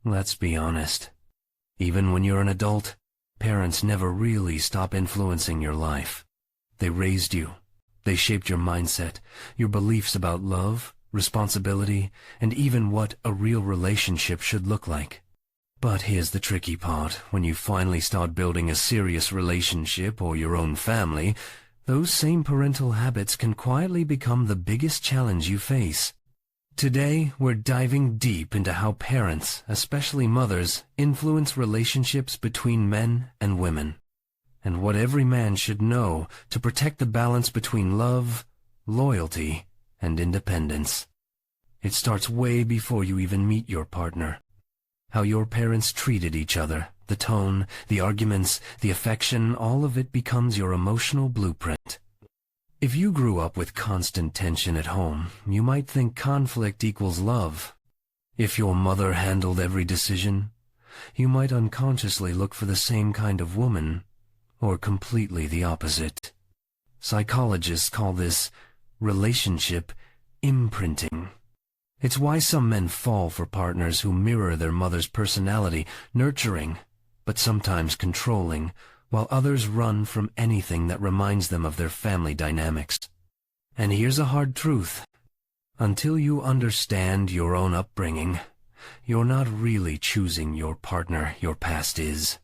Let's be honest. Even when you're an adult, parents never really stop influencing your life. They raised you. They shaped your mindset, your beliefs about love, responsibility, and even what a real relationship should look like. But here's the tricky part. When you finally start building a serious relationship or your own family, those same parental habits can quietly become the biggest challenge you face. Today, we're diving deep into how parents, especially mothers, influence relationships between men and women, and what every man should know to protect the balance between love, loyalty, and independence. It starts way before you even meet your partner. How your parents treated each other, the tone, the arguments, the affection, all of it becomes your emotional blueprint. If you grew up with constant tension at home, you might think conflict equals love. If your mother handled every decision, you might unconsciously look for the same kind of woman, or completely the opposite. Psychologists call this relationship imprinting. It's why some men fall for partners who mirror their mother's personality, nurturing, but sometimes controlling, while others run from anything that reminds them of their family dynamics. And here's a hard truth. Until you understand your own upbringing, you're not really choosing your partner. Your past is.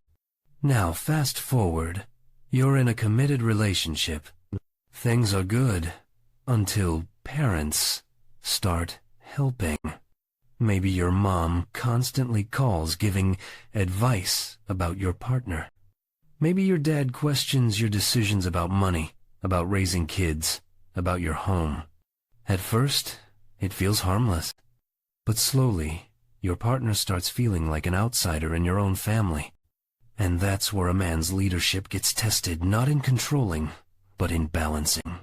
Now fast forward. You're in a committed relationship. Things are good until parents start helping. Maybe your mom constantly calls giving advice about your partner. Maybe your dad questions your decisions about money, about raising kids, about your home. At first, it feels harmless. But slowly, your partner starts feeling like an outsider in your own family. And that's where a man's leadership gets tested, not in controlling, but in balancing.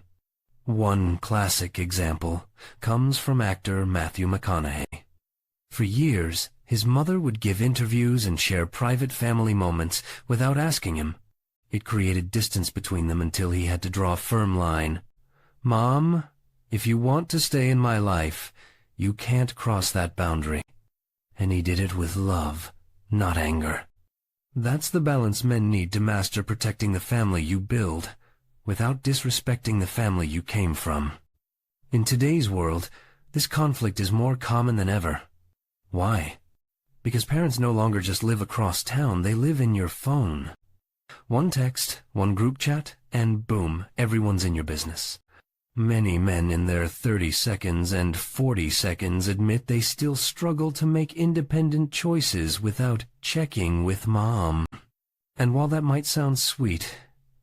One classic example comes from actor Matthew McConaughey. For years, his mother would give interviews and share private family moments without asking him. It created distance between them until he had to draw a firm line. "Mom, if you want to stay in my life, you can't cross that boundary." And he did it with love, not anger. That's the balance men need to master protecting the family you build, without disrespecting the family you came from. In today's world, this conflict is more common than ever. Why? Because parents no longer just live across town, they live in your phone. One text, one group chat, and boom, everyone's in your business. Many men in their 30 seconds and 40 seconds admit they still struggle to make independent choices without checking with mom. And while that might sound sweet,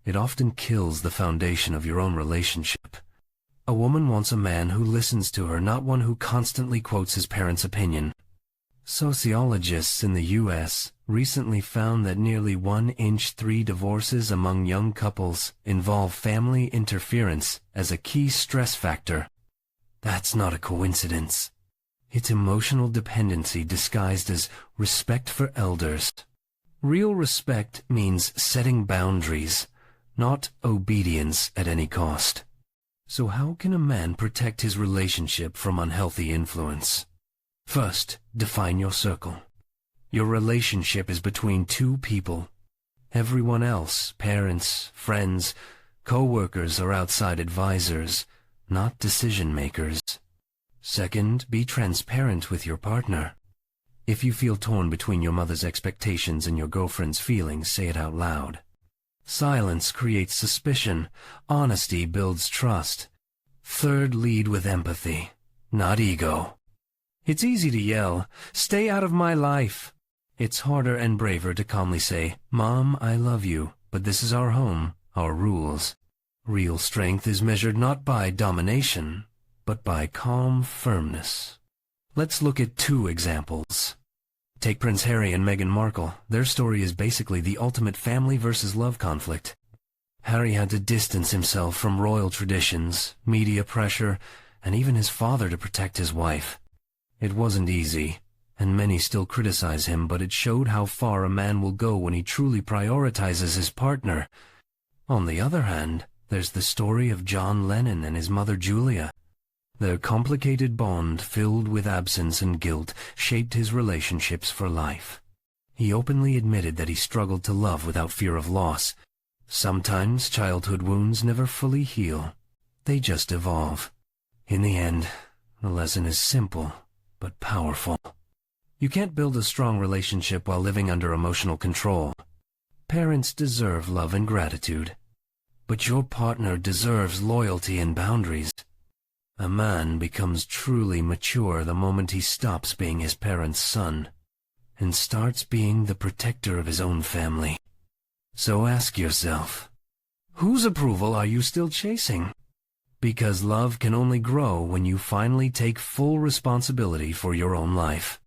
it often kills the foundation of your own relationship. A woman wants a man who listens to her, not one who constantly quotes his parents' opinion. Sociologists in the U.S. recently found that nearly 1 in 3 divorces among young couples involve family interference as a key stress factor. That's not a coincidence. It's emotional dependency disguised as respect for elders. Real respect means setting boundaries, not obedience at any cost. So how can a man protect his relationship from unhealthy influence? First, define your circle. Your relationship is between 2 people. Everyone else, parents, friends, co-workers, or outside advisors, not decision makers. Second, be transparent with your partner. If you feel torn between your mother's expectations and your girlfriend's feelings, say it out loud. Silence creates suspicion. Honesty builds trust. Third, lead with empathy, not ego. It's easy to yell, "Stay out of my life." It's harder and braver to calmly say, "Mom, I love you, but this is our home, our rules." Real strength is measured not by domination, but by calm firmness. Let's look at 2 examples. Take Prince Harry and Meghan Markle. Their story is basically the ultimate family versus love conflict. Harry had to distance himself from royal traditions, media pressure, and even his father to protect his wife. It wasn't easy, and many still criticize him, but it showed how far a man will go when he truly prioritizes his partner. On the other hand, there's the story of John Lennon and his mother Julia. Their complicated bond, filled with absence and guilt, shaped his relationships for life. He openly admitted that he struggled to love without fear of loss. Sometimes childhood wounds never fully heal. They just evolve. In the end, the lesson is simple, but powerful. You can't build a strong relationship while living under emotional control. Parents deserve love and gratitude, but your partner deserves loyalty and boundaries. A man becomes truly mature the moment he stops being his parents' son and starts being the protector of his own family. So ask yourself, whose approval are you still chasing? Because love can only grow when you finally take full responsibility for your own life.